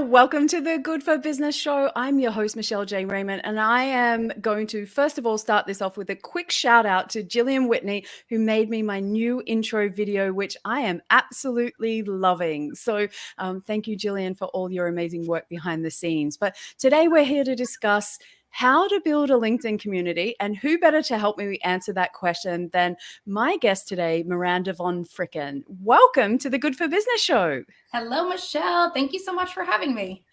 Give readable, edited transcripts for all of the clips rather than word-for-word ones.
Welcome to the Good for Business show. I'm your host, Michelle J. Raymond, and I am going to, first of all, start this off with a quick shout out to Gillian Whitney, who made me my new intro video, which I am absolutely loving. So thank you, Gillian, for all your amazing work behind the scenes. But today we're here to discuss how to build a LinkedIn community, and who better to help me answer that question than my guest today, Miranda VonFricken. Welcome to the Good for Business show. Hello, Michelle. Thank you so much for having me.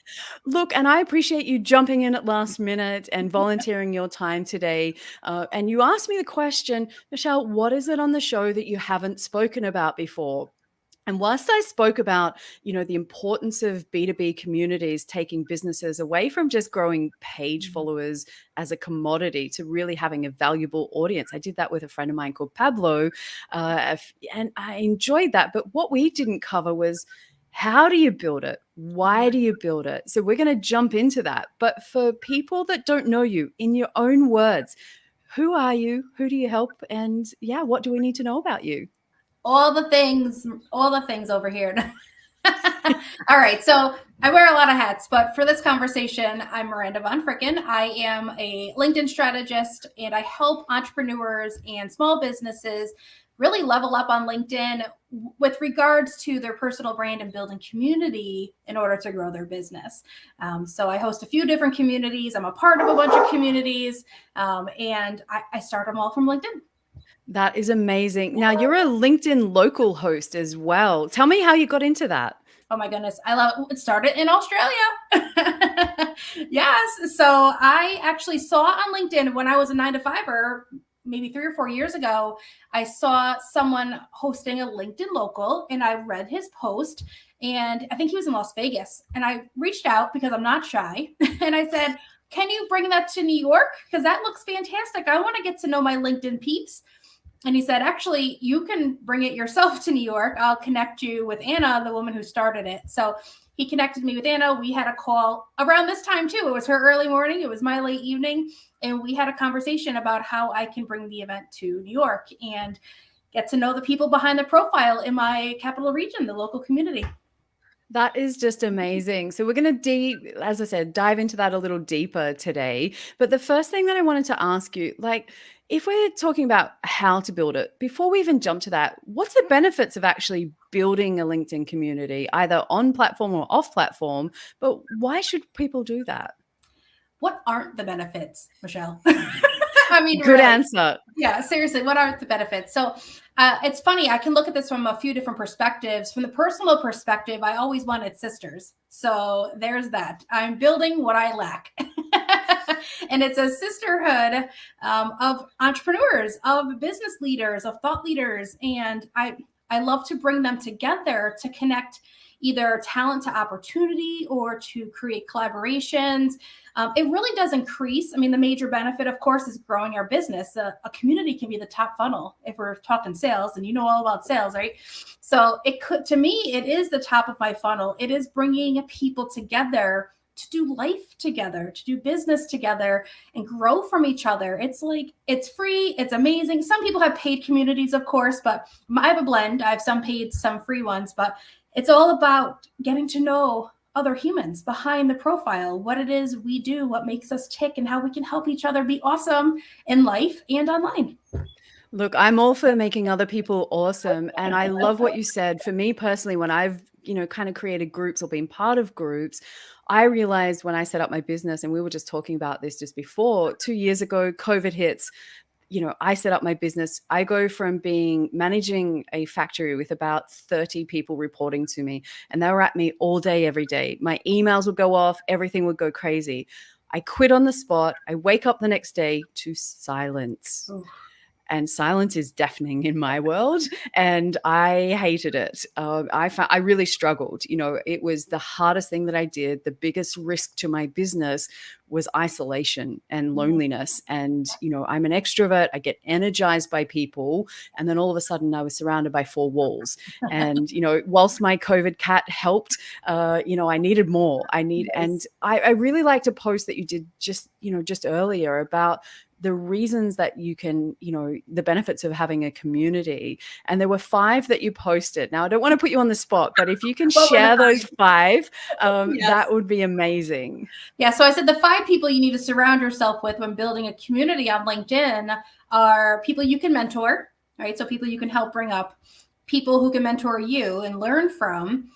Look, and I appreciate you jumping in at last minute and volunteering your time today. And you asked me the question, Michelle, what is it on the show that you haven't spoken about before? And whilst I spoke about, the importance of B2B communities taking businesses away from just growing page followers as a commodity to really having a valuable audience, I did that with a friend of mine called Pablo, and I enjoyed that. But what we didn't cover was, how do you build it? Why do you build it? So we're going to jump into that. But for people that don't know you, in your own words, who are you? Who do you help? And what do we need to know about you? All the things over here. All right. So I wear a lot of hats, but for this conversation, I'm Miranda VonFricken. I am a LinkedIn strategist, and I help entrepreneurs and small businesses really level up on LinkedIn with regards to their personal brand and building community in order to grow their business. So I host a few different communities. I'm a part of a bunch of communities, and I start them all from LinkedIn. That is amazing. Now, you're a LinkedIn local host as well. Tell me how you got into that. Oh my goodness. I love it. Started in Australia. Yes. So I actually saw on LinkedIn when I was a 9-to-5er, maybe 3 or 4 years ago, I saw someone hosting a LinkedIn local, and I read his post, and I think he was in Las Vegas. And I reached out because I'm not shy. And I said, can you bring that to New York? Because that looks fantastic. I want to get to know my LinkedIn peeps. And he said, actually, you can bring it yourself to New York. I'll connect you with Anna, the woman who started it. So he connected me with Anna. We had a call around this time too. It was her early morning. It was my late evening. And we had a conversation about how I can bring the event to New York and get to know the people behind the profile in my capital region, the local community. That is just amazing. So we're going to, as I said, dive into that a little deeper today. But the first thing that I wanted to ask you, if we're talking about how to build it, before we even jump to that, what's the benefits of actually building a LinkedIn community, either on platform or off platform? But why should people do that? What aren't the benefits, Michelle? I mean, good really. Answer. Yeah, seriously, what are the benefits? So it's funny. I can look at this from a few different perspectives. From the personal perspective, I always wanted sisters. So there's that. I'm building what I lack. And it's a sisterhood of entrepreneurs, of business leaders, of thought leaders. And I love to bring them together to connect either talent to opportunity or to create collaborations. It really does increase. I mean, the major benefit, of course, is growing our business. A community can be the top funnel if we're talking sales, and you know all about sales, right? So to me, it is the top of my funnel. It is bringing people together to do life together, to do business together and grow from each other. It's free. It's amazing. Some people have paid communities, of course, but I have a blend. I have some paid, some free ones, but it's all about getting to know other humans behind the profile, what it is we do, what makes us tick, and how we can help each other be awesome in life and online. Look, I'm all for making other people awesome. And I love what you said. For me personally, when I've, kind of created groups or been part of groups, I realized when I set up my business, and we were just talking about this just before, 2 years ago, COVID hits. I set up my business. I go from managing a factory with about 30 people reporting to me, and they were at me all day, every day. My emails would go off. Everything would go crazy. I quit on the spot. I wake up the next day to silence. Oh. And silence is deafening in my world, and I hated it. I really struggled. It was the hardest thing that I did. The biggest risk to my business was isolation and loneliness. And, I'm an extrovert. I get energized by people. And then all of a sudden I was surrounded by 4 walls. And, whilst my COVID cat helped, I needed more. And I really liked a post that you did just earlier about the reasons that you can, the benefits of having a community. And there were 5 that you posted. Now, I don't want to put you on the spot, but if you can share those 5, Yes. that would be amazing. Yeah. So I said the 5 people you need to surround yourself with when building a community on LinkedIn are people you can mentor, right? So people you can help bring up, people who can mentor you and learn from,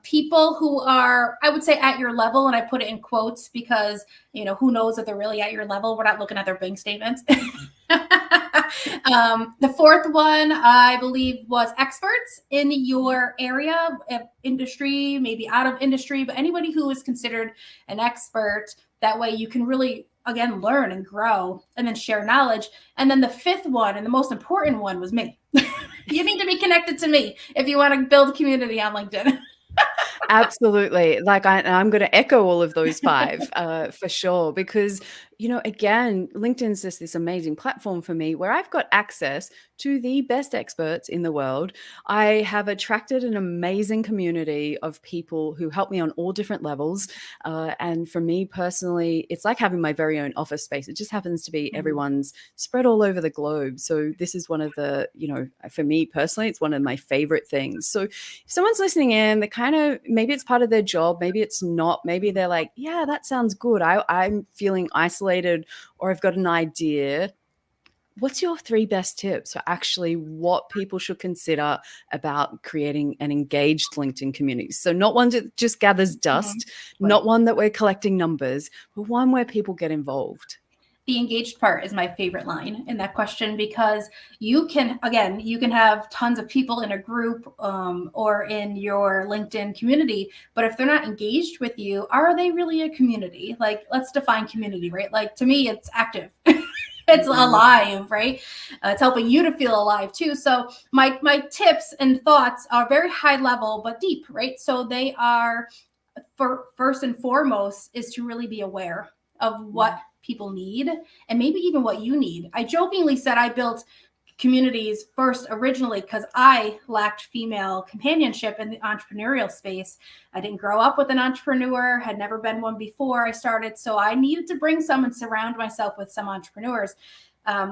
people who are, I would say, at your level. And I put it in quotes because, who knows if they're really at your level? We're not looking at their bank statements. The 4th one, I believe, was experts in your area of industry, maybe out of industry, but anybody who is considered an expert. That way you can really, again, learn and grow and then share knowledge. And then the 5th one, and the most important one, was me. You need to be connected to me if you want to build a community on LinkedIn. Absolutely. Like I'm going to echo all of those 5 for sure, because, again, LinkedIn's just this amazing platform for me where I've got access to the best experts in the world. I have attracted an amazing community of people who help me on all different levels. And for me personally, it's like having my very own office space. It just happens to be everyone's spread all over the globe. So this is one of the, for me personally, it's one of my favorite things. So if someone's listening in, they kind of, maybe it's part of their job, maybe it's not, maybe they're like, yeah, that sounds good. I'm feeling isolated, or I've got an idea. What's your 3 best tips for actually what people should consider about creating an engaged LinkedIn community? So not one that just gathers dust, not one that we're collecting numbers, but one where people get involved. The engaged part is my favorite line in that question, because you can have tons of people in a group or in your LinkedIn community, but if they're not engaged with you, are they really a community? Like, let's define community, right? Like, to me, it's active. It's alive, right? It's helping you to feel alive too. So my tips and thoughts are very high level, but deep, right? So they are, for first and foremost, is to really be aware of what people need and maybe even what you need. I jokingly said I built communities first originally because I lacked female companionship in the entrepreneurial space. I didn't grow up with an entrepreneur, had never been one before I started. So I needed to bring some and surround myself with some entrepreneurs.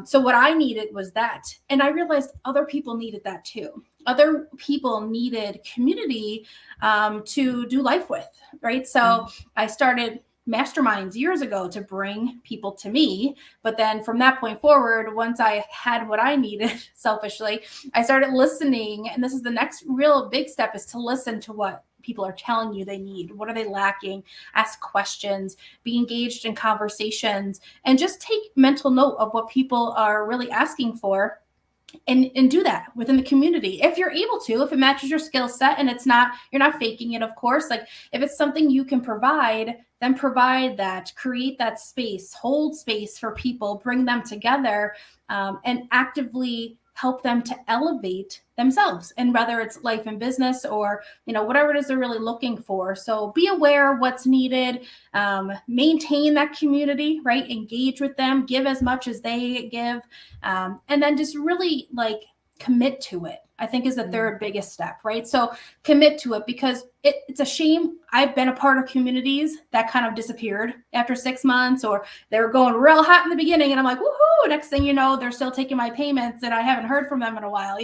So what I needed was that. And I realized other people needed that too. Other people needed community to do life with, right? So I started masterminds years ago to bring people to me. But then from that point forward, once I had what I needed selfishly, I started listening. And this is the next real big step, is to listen to what people are telling you they need. What are they lacking? Ask questions, be engaged in conversations, and just take mental note of what people are really asking for. And do that within the community if you're able to, if it matches your skill set and you're not faking it, of course. Like, if it's something you can provide, then provide that, create that space, hold space for people, bring them together, and actively help them to elevate themselves, and whether it's life and business or whatever it is they're really looking for. So be aware of what's needed, maintain that community, right? Engage with them, give as much as they give, and then just really commit to it, I think, is the third biggest step, right? So commit to it, because it's a shame. I've been a part of communities that kind of disappeared after 6 months, or they were going real hot in the beginning, and I'm like, woohoo, next thing you know, they're still taking my payments and I haven't heard from them in a while,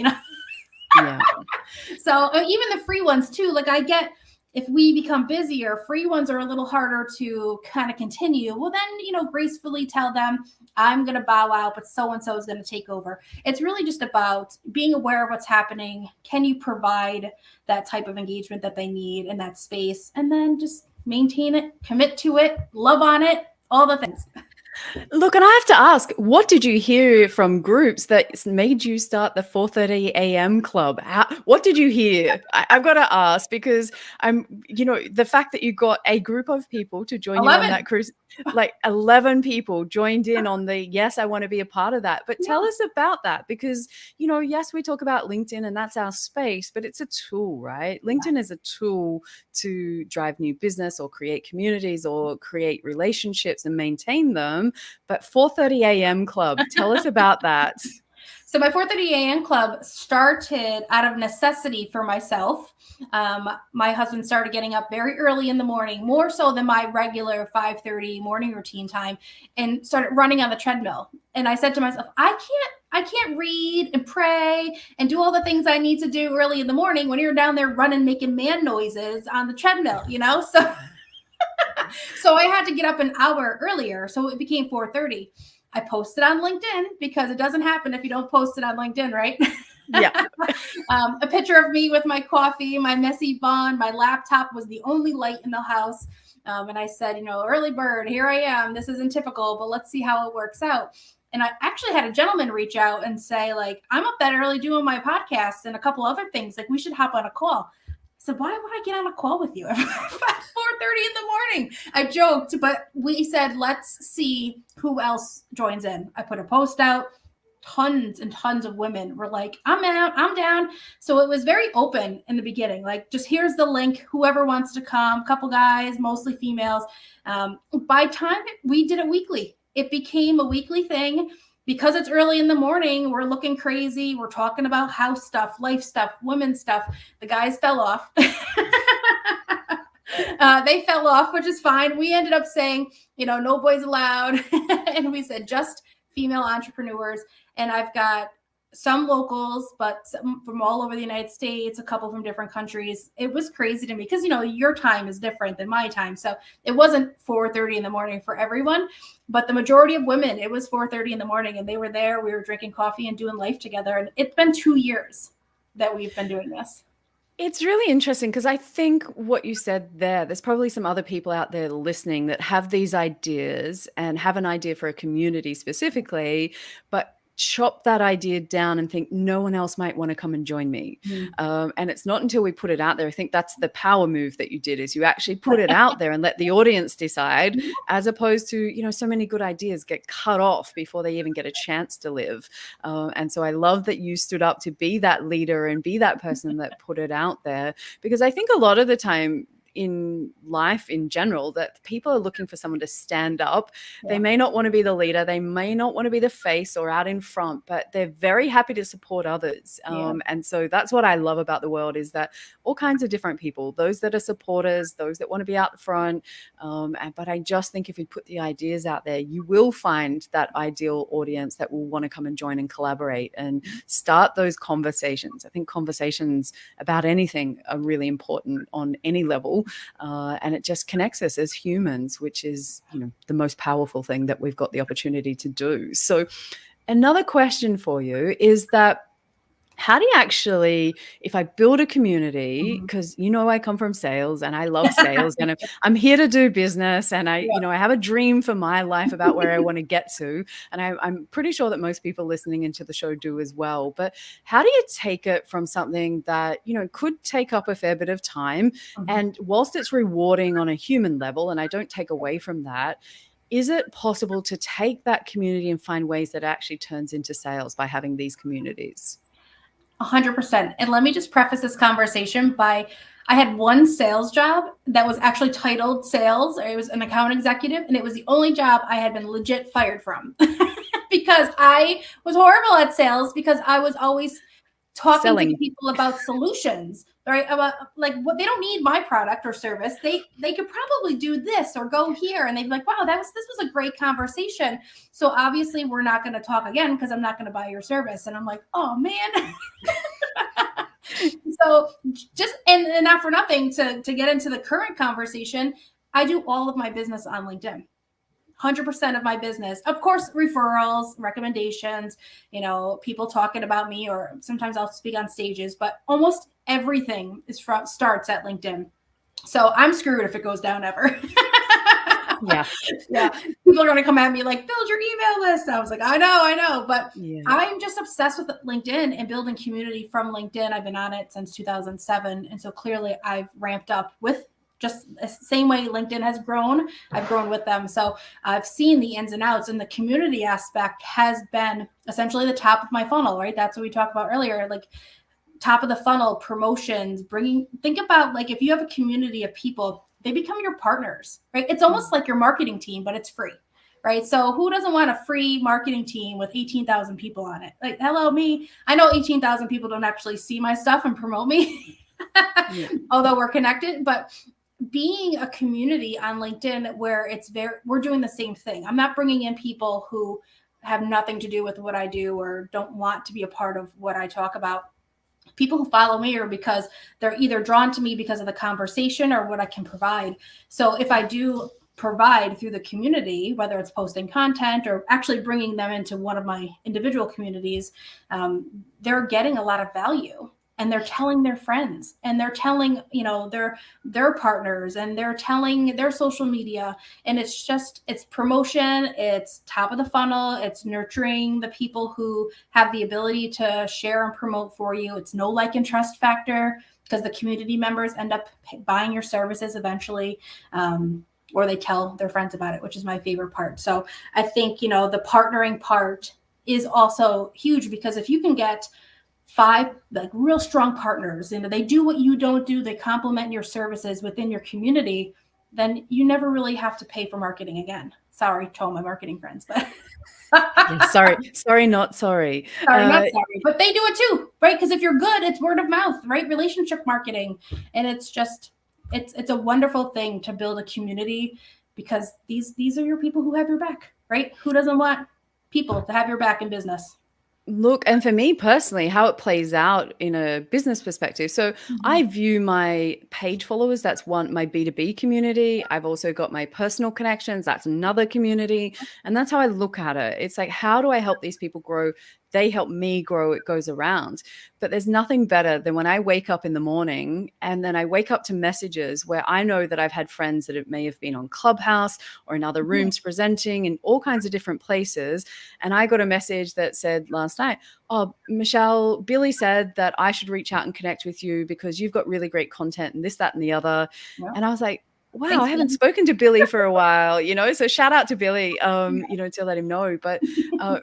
Yeah. So even the free ones too, I get, if we become busier, free ones are a little harder to kind of continue. Well, then, gracefully tell them, I'm going to bow out, but so-and-so is going to take over. It's really just about being aware of what's happening. Can you provide that type of engagement that they need in that space? And then just maintain it, commit to it, love on it, all the things. Look, and I have to ask, what did you hear from groups that made you start the 4:30 a.m. club? What did you hear? I've got to ask, because the fact that you got a group of people to join 11. you on that cruise, 11 people joined in on the, yes, I want to be a part of that. But tell us about that, because, yes, we talk about LinkedIn and that's our space, but it's a tool, right? LinkedIn is a tool to drive new business or create communities or create relationships and maintain them. But 4:30 a.m. club, tell us about that. So my 4:30 a.m. club started out of necessity for myself. My husband started getting up very early in the morning, more so than my regular 5:30 morning routine time, and started running on the treadmill. And I said to myself, I can't read and pray and do all the things I need to do early in the morning when you're down there running, making man noises on the treadmill, So so I had to get up an hour earlier. So it became 4:30. I posted on LinkedIn because it doesn't happen if you don't post it on LinkedIn, right? Yeah. A picture of me with my coffee, my messy bun, my laptop was the only light in the house. And I said, early bird, here I am. This isn't typical, but let's see how it works out. And I actually had a gentleman reach out and say, like, I'm up that early doing my podcast and a couple other things. Like, we should hop on a call. I said, why would I get on a call with you at 4:30 in the morning? I joked, but we said, let's see who else joins in. I put a post out. Tons and tons of women were like, I'm out, I'm down. So it was very open in the beginning. Like, just here's the link. Whoever wants to come, couple guys, mostly females. By time we did it weekly, it became a weekly thing. Because it's early in the morning, we're looking crazy. We're talking about house stuff, life stuff, women's stuff. The guys fell off. They fell off, which is fine. We ended up saying, no boys allowed. And we said just female entrepreneurs. And I've got some locals, but some from all over the United States, a couple from different countries. It was crazy to me because, your time is different than my time. So it wasn't 4:30 in the morning for everyone, but the majority of women, it was 4:30 in the morning and they were there. We were drinking coffee and doing life together. And it's been 2 years that we've been doing this. It's really interesting because I think what you said there's probably some other people out there listening that have these ideas and have an idea for a community specifically, but chop that idea down and think no one else might want to come and join me. And it's not until we put it out there. I think that's the power move that you did, is you actually put it out there and let the audience decide, as opposed to, so many good ideas get cut off before they even get a chance to live. And so I love that you stood up to be that leader and be that person that put it out there, because I think a lot of the time in life in general that people are looking for someone to stand up. Yeah. They may not want to be the leader. They may not want to be the face or out in front, but they're very happy to support others. And so that's what I love about the world, is that all kinds of different people, those that are supporters, those that want to be out front. But I just think if you put the ideas out there, you will find that ideal audience that will want to come and join and collaborate and start those conversations. I think conversations about anything are really important on any level. And it just connects us as humans, which is, the most powerful thing that we've got the opportunity to do. So another question for you is that, how do you actually, if I build a community, because I come from sales and I love sales and I'm here to do business, and I have a dream for my life about where I want to get to. And I'm pretty sure that most people listening into the show do as well. But how do you take it from something that, could take up a fair bit of time, and whilst it's rewarding on a human level, and I don't take away from that, is it possible to take that community and find ways that it actually turns into sales by having these communities? 100%. And let me just preface this conversation by, I had one sales job that was actually titled sales. It was an account executive, and it was the only job I had been legit fired from because I was horrible at sales, because I was always talking to people about solutions, right? About like what they don't need my product or service. They could probably do this or go here. And they'd be like, wow, this was a great conversation. So obviously we're not going to talk again because I'm not going to buy your service. And I'm like, oh man. So just, and not for nothing, to get into the current conversation, I do all of my business on LinkedIn. 100% of my business, of course, referrals, recommendations, people talking about me, or sometimes I'll speak on stages, but almost everything starts at LinkedIn. So I'm screwed if it goes down ever. Yeah. People are going to come at me like, build your email list. I was like, I know. But I'm just obsessed with LinkedIn and building community from LinkedIn. I've been on it since 2007. And so clearly I've ramped up with just the same way LinkedIn has grown, I've grown with them. So I've seen the ins and outs, and the community aspect has been essentially the top of my funnel, right? That's what we talked about earlier, like top of the funnel, promotions, think about like, if you have a community of people, they become your partners, right? It's almost like your marketing team, but it's free, right? So who doesn't want a free marketing team with 18,000 people on it? Like, hello, me. I know 18,000 people don't actually see my stuff and promote me, Yeah. although we're connected, but being a community on LinkedIn where we're doing the same thing. I'm not bringing in people who have nothing to do with what I do or don't want to be a part of what I talk about. People who follow me are because they're either drawn to me because of the conversation or what I can provide. So if I do provide through the community, whether it's posting content or actually bringing them into one of my individual communities, they're getting a lot of value, and they're telling their friends, and they're telling, their partners, and they're telling their social media. And it's promotion, it's top of the funnel, it's nurturing the people who have the ability to share and promote for you. It's no like and trust factor, because the community members end up buying your services eventually, or they tell their friends about it, which is my favorite part. So I think, the partnering part is also huge, because if you can get 5 like real strong partners, they do what you don't do, they complement your services within your community, then you never really have to pay for marketing again. Sorry to all my marketing friends, but Yeah, sorry, not sorry. sorry, not sorry, but they do it too, right? Because if you're good, it's word of mouth, right? Relationship marketing, and it's a wonderful thing to build a community, because these are your people who have your back, right? Who doesn't want people to have your back in business? Look, and for me personally, how it plays out in a business perspective. So I view my page followers, that's my B2B community. I've also got my personal connections, that's another community. And that's how I look at it. It's like, how do I help these people grow? They help me grow, it goes around. But there's nothing better than when I wake up in the morning and then I wake up to messages where I know that I've had friends that may have been on Clubhouse or in other rooms presenting in all kinds of different places. And I got a message that said last night, "Oh, Michelle, Billy said that I should reach out and connect with you because you've got really great content and this, that, and the other." Yeah. And I was like, wow, Thanks, I haven't Billy. spoken to Billy for a while, so shout out to Billy, to let him know. But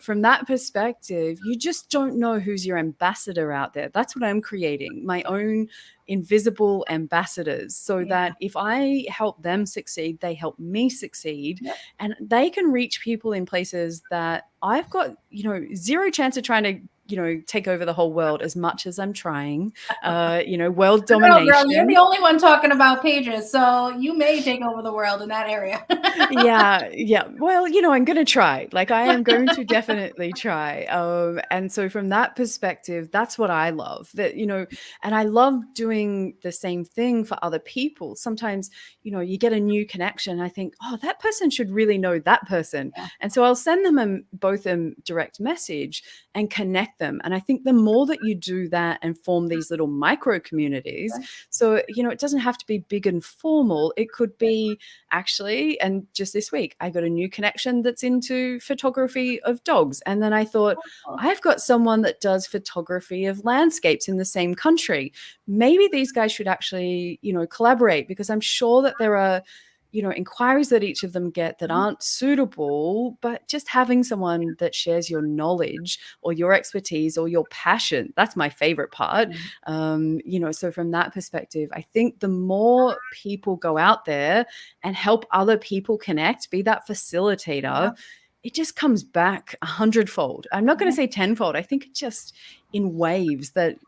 from that perspective, you just don't know who's your ambassador out there. That's what I'm creating, my own invisible ambassadors, so that if I help them succeed, they help me succeed. Yep. And they can reach people in places that I've got, zero chance of trying to take over the whole world as much as I'm trying, world domination. Girl, you're the only one talking about pages, so you may take over the world in that area. Yeah. Well, I'm going to try. Like, I am going to definitely try. And so from that perspective, that's what I love. That, and I love doing the same thing for other people. Sometimes, you get a new connection. I think, oh, that person should really know that person. Yeah. And so I'll send them both a direct message and connect them. And I think the more that you do that and form these little micro communities, so, it doesn't have to be big and formal. It could be actually, and just this week, I got a new connection that's into photography of dogs. And then I thought, I've got someone that does photography of landscapes in the same country. Maybe these guys should actually, collaborate, because I'm sure that there are, inquiries that each of them get that aren't suitable, but just having someone that shares your knowledge or your expertise or your passion, that's my favorite part. So from that perspective, I think the more people go out there and help other people connect, be that facilitator, it just comes back 100-fold. I'm not going to say 10-fold. I think it just in waves that,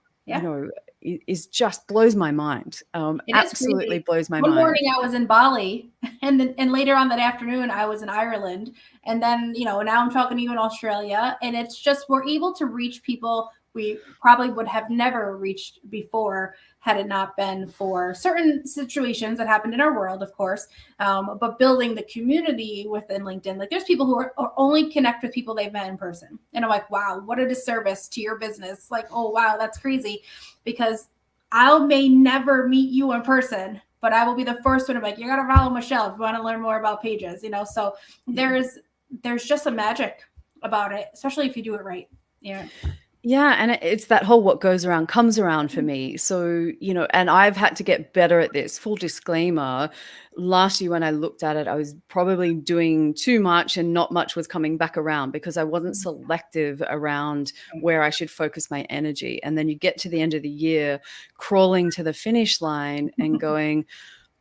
is just blows my mind. Absolutely blows my mind. One morning I was in Bali, and later on that afternoon I was in Ireland, and then now I'm talking to you in Australia, and it's just we're able to reach people we probably would have never reached before had it not been for certain situations that happened in our world, of course. But building the community within LinkedIn, like there's people who are only connect with people they've met in person. And I'm like, wow, what a disservice to your business. Like, oh, wow, that's crazy. Because I may never meet you in person, but I will be the first one to be like, you got to follow Michelle if you want to learn more about pages, So there's just a magic about it, especially if you do it right. Yeah. And it's that whole what goes around comes around for me. So, and I've had to get better at this. Full disclaimer, last year when I looked at it, I was probably doing too much and not much was coming back around because I wasn't selective around where I should focus my energy. And then you get to the end of the year, crawling to the finish line and going,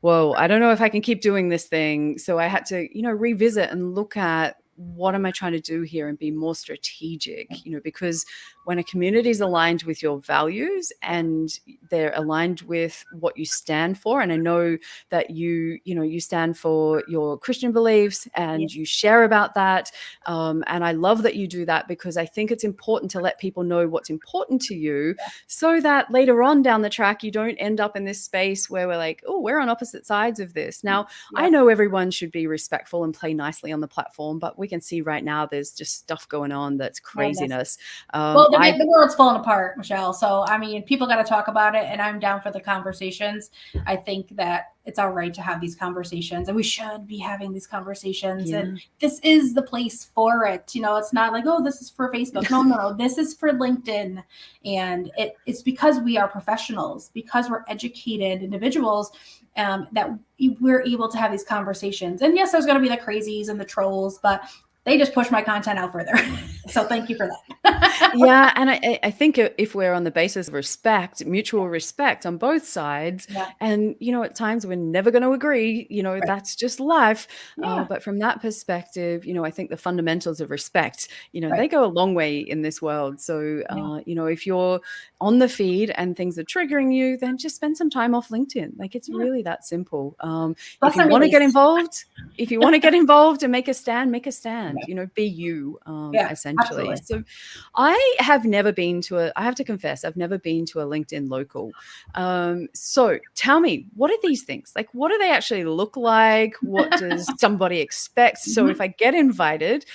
whoa, I don't know if I can keep doing this thing. So I had to, revisit and look at what am I trying to do here and be more strategic, because when a community is aligned with your values and they're aligned with what you stand for, and I know that you stand for your Christian beliefs and you share about that. And I love that you do that, because I think it's important to let people know what's important to you, so that later on down the track, you don't end up in this space where we're like, oh, we're on opposite sides of this. Now, I know everyone should be respectful and play nicely on the platform, but we can see right now there's just stuff going on that's craziness. Well, the world's falling apart, Michelle. So, I mean, people got to talk about it, and I'm down for the conversations. I think that it's all right to have these conversations, and we should be having these conversations. Yeah. And this is the place for it. It's not like, oh, this is for Facebook. No, this is for LinkedIn. And it's because we are professionals, because we're educated individuals, that we're able to have these conversations. And yes, there's going to be the crazies and the trolls, but they just push my content out further. So thank you for that. Yeah. And I think if we're on the basis of respect, mutual respect on both sides, and, at times we're never going to agree, right. That's just life. But from that perspective, I think the fundamentals of respect, they go a long way in this world. So, if you're on the feed and things are triggering you, then just spend some time off LinkedIn. Like, it's really that simple. If you want to get involved and make a stand, be you, essentially. Absolutely. So I have never been I have to confess, I've never been to a LinkedIn local. So tell me, what are these things? Like, what do they actually look like? What does somebody expect? So if I get invited,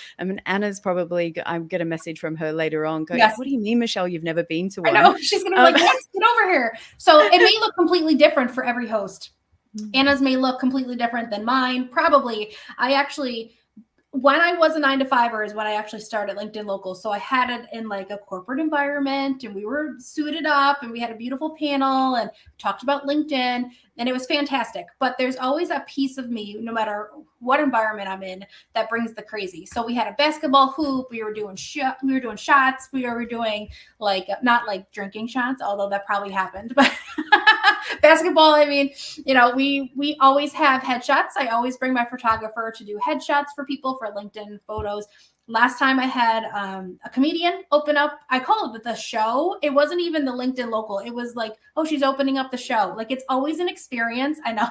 Anna's probably, I get a message from her later on going, what do you mean, Michelle, you've never been to one? I know, she's going to be like, yes, get over here. So it may look completely different for every host. Anna's may look completely different than mine. Probably. When I was a 9-to-5er is when I actually started LinkedIn Local. So I had it in like a corporate environment, and we were suited up, and we had a beautiful panel and talked about LinkedIn, and it was fantastic. But there's always a piece of me, no matter what environment I'm in, that brings the crazy. So we had a basketball hoop. We were doing shots. We were doing not like drinking shots, although that probably happened, but basketball. I mean, we always have headshots. I always bring my photographer to do headshots for people for LinkedIn photos. Last time I had a comedian open up, I call it the show. It wasn't even the LinkedIn Local. It was like, oh, she's opening up the show. Like, it's always an experience. I know.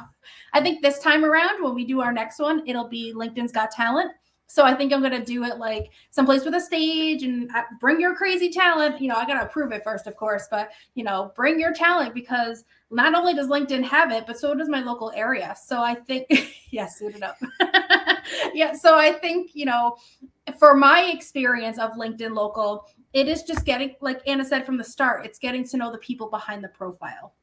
I think this time around, when we do our next one, it'll be LinkedIn's Got Talent. So I think I'm going to do it like someplace with a stage, and bring your crazy talent. I got to approve it first, of course, but, bring your talent, because not only does LinkedIn have it, but so does my local area. So I think, suit it up. So I think, for my experience of LinkedIn Local, it is just getting, like Anna said from the start, it's getting to know the people behind the profile.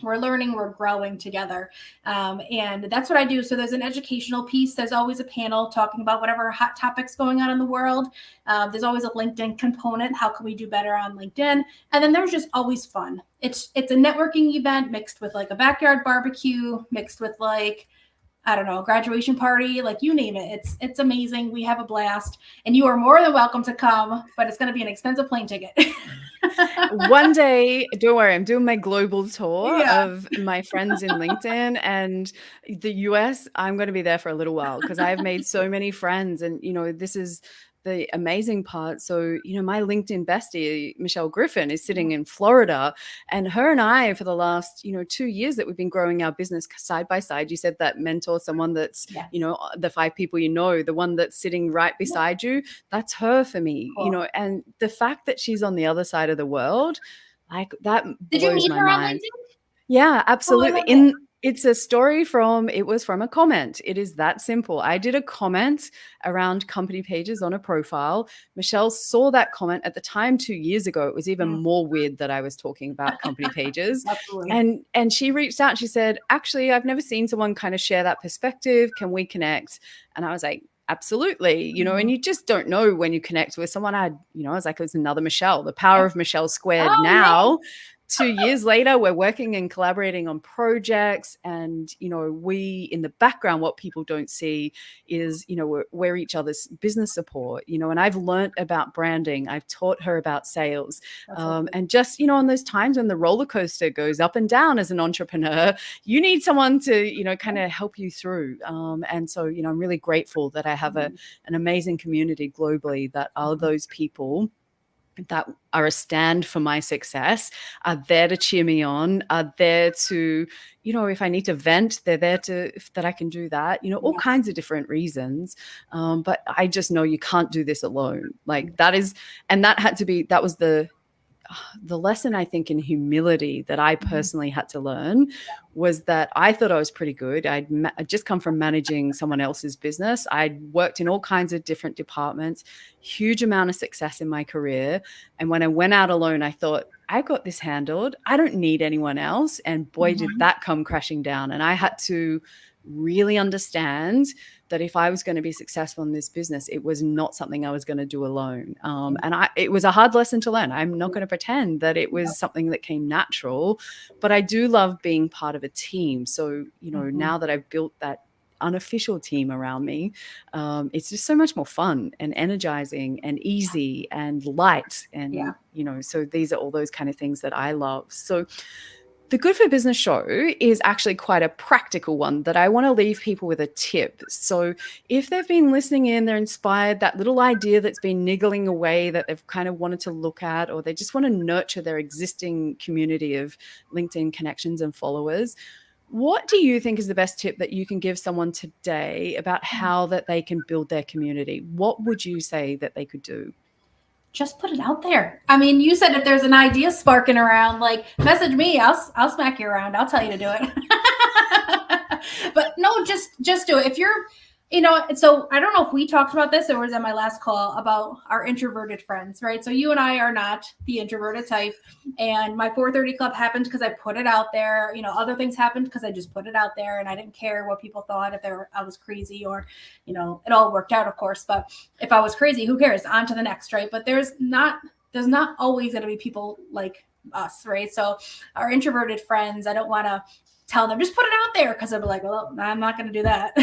We're learning, we're growing together. And that's what I do. So there's an educational piece. There's always a panel talking about whatever hot topics going on in the world. There's always a LinkedIn component. How can we do better on LinkedIn? And then there's just always fun. It's a networking event mixed with like a backyard barbecue, mixed with like, I don't know, a graduation party, like you name it. It's amazing. We have a blast, and you are more than welcome to come, but it's going to be an expensive plane ticket. One day, don't worry, I'm doing my global tour of my friends in LinkedIn and the US. I'm going to be there for a little while, because I've made so many friends, and this is the amazing part. So, my LinkedIn bestie, Michelle Griffin, is sitting in Florida, and her and I, for the last, 2 years that we've been growing our business side by side, you said that mentor, someone that's, the 5 people, the one that's sitting right beside you, that's her for me, and the fact that she's on the other side of the world, like that Did you blows meet my her mind. on LinkedIn? Yeah, absolutely. It's a story it was from a comment. It is that simple. I did a comment around company pages on a profile. Michelle saw that comment at the time 2 years ago. It was even more weird that I was talking about company pages. Absolutely. And she reached out. She said, actually, I've never seen someone kind of share that perspective. Can we connect? And I was like, absolutely, and you just don't know when you connect with someone. I was like, it was another Michelle, the power of Michelle squared now. 2 years later, we're working and collaborating on projects. And, we in the background, what people don't see is, we're each other's business support, and I've learned about branding. I've taught her about sales. And just, on those times when the roller coaster goes up and down as an entrepreneur, you need someone to, kind of help you through. And so, I'm really grateful that I have an amazing community globally that are those people that are a stand for my success, are there to cheer me on, are there to, if I need to vent, they're there that I can do that, all kinds of different reasons. But I just know you can't do this alone. Like that was the lesson, I think, in humility that I personally had to learn was that I thought I was pretty good. I'd just come from managing someone else's business. I'd worked in all kinds of different departments, huge amount of success in my career. And when I went out alone, I thought, I got this handled. I don't need anyone else. And boy, did that come crashing down. And I had to really understand that if I was going to be successful in this business, it was not something I was going to do alone. And it was a hard lesson to learn. I'm not going to pretend that it was something that came natural, but I do love being part of a team. So, now that I've built that unofficial team around me, it's just so much more fun and energizing and easy and light. And, so these are all those kind of things that I love. So the Good for Business show is actually quite a practical one that I want to leave people with a tip. So if they've been listening in, they're inspired, that little idea that's been niggling away that they've kind of wanted to look at, or they just want to nurture their existing community of LinkedIn connections and followers, what do you think is the best tip that you can give someone today about how that they can build their community? What would you say that they could do? Just put it out there. I mean, you said if there's an idea sparking around, like message me, I'll smack you around. I'll tell you to do it. But no, just do it. If you're, so I don't know if we talked about this or was at my last call about our introverted friends, right? So you and I are not the introverted type, and my 4:30 club happened because I put it out there. Other things happened because I just put it out there, and I didn't care what people thought, if I was crazy or, it all worked out, of course. But if I was crazy, who cares? On to the next, right? But there's not always going to be people like us, right? So our introverted friends, I don't want to tell them just put it out there because they'll be like, well, I'm not going to do that.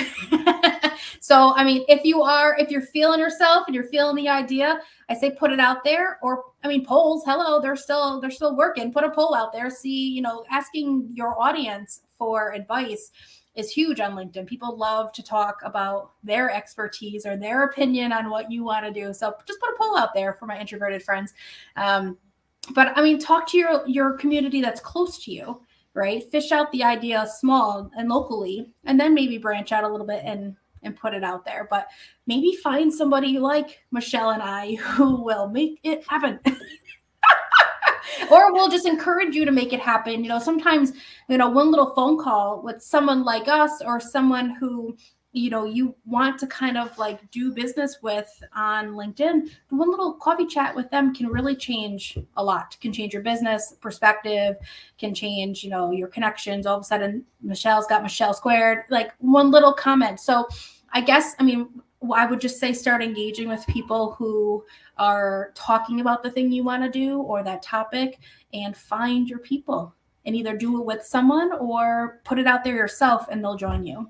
So, I mean, if you're feeling yourself and you're feeling the idea, I say put it out there. Or, I mean, polls, hello, they're still working. Put a poll out there. See, asking your audience for advice is huge on LinkedIn. People love to talk about their expertise or their opinion on what you want to do. So just put a poll out there for my introverted friends. But I mean, talk to your community that's close to you, right? Fish out the idea small and locally, and then maybe branch out a little bit and put it out there. But maybe find somebody like Michelle and I who will make it happen. Or we'll just encourage you to make it happen. Sometimes, one little phone call with someone like us or someone who, you want to kind of like do business with on LinkedIn, one little coffee chat with them can really change a lot. Can change your business perspective, can change, your connections. All of a sudden, Michelle's got Michelle squared, like one little comment. So I guess, I would just say start engaging with people who are talking about the thing you want to do or that topic, and find your people and either do it with someone or put it out there yourself and they'll join you.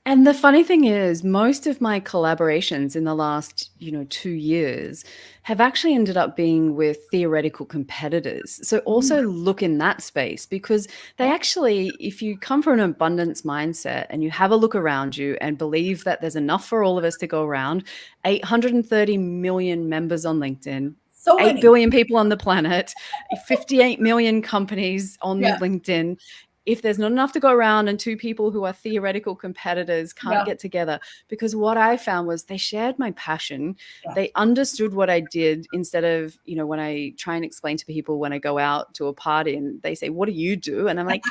And the funny thing is, most of my collaborations in the last, 2 years have actually ended up being with theoretical competitors. So also look in that space, because they actually, if you come from an abundance mindset and you have a look around you and believe that there's enough for all of us to go around, 830 million members on LinkedIn, So 8 billion people on the planet, 58 million companies on LinkedIn. If there's not enough to go around and two people who are theoretical competitors can't get together, because what I found was they shared my passion. They understood what I did, instead of, when I try and explain to people when I go out to a party and they say, what do you do? And I'm like,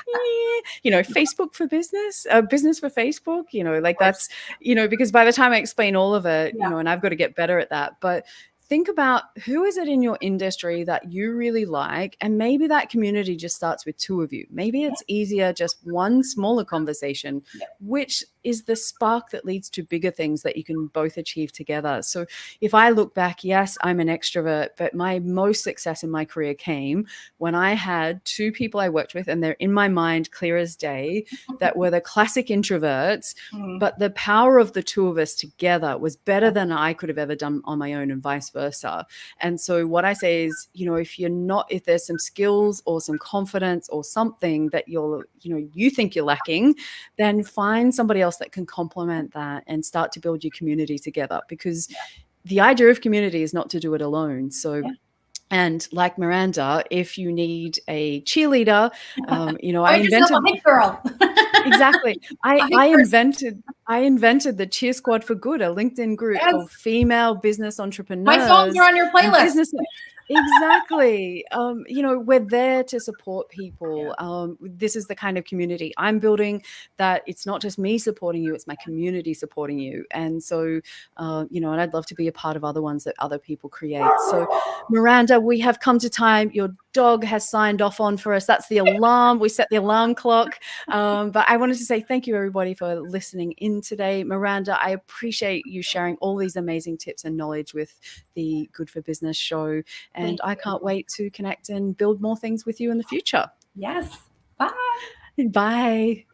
Facebook for business, business for Facebook, like that's, because by the time I explain all of it, and I've got to get better at that. But think about who is it in your industry that you really like, and maybe that community just starts with two of you. Maybe it's easier just one smaller conversation, which is the spark that leads to bigger things that you can both achieve together. So if I look back, yes, I'm an extrovert, but my most success in my career came when I had two people I worked with, and they're in my mind clear as day, that were the classic introverts, but the power of the two of us together was better than I could have ever done on my own, and vice versa. And so what I say is, if there's some skills or some confidence or something that you think you're lacking, then find somebody else that can complement that and start to build your community together, because the idea of community is not to do it alone. So and like Miranda, if you need a cheerleader, I invented a hit girl. Exactly. I invented the Cheer Squad for Good, a LinkedIn group for female business entrepreneurs. My songs are on your playlist. Exactly. We're there to support people. This is the kind of community I'm building, that it's not just me supporting you, it's my community supporting you. And so, and I'd love to be a part of other ones that other people create. So Miranda, we have come to time. Your dog has signed off on for us. That's the alarm. We set the alarm clock. But I wanted to say thank you, everybody, for listening in today. Miranda, I appreciate you sharing all these amazing tips and knowledge with the Good for Business show. And I can't wait to connect and build more things with you in the future. Yes. Bye. Bye.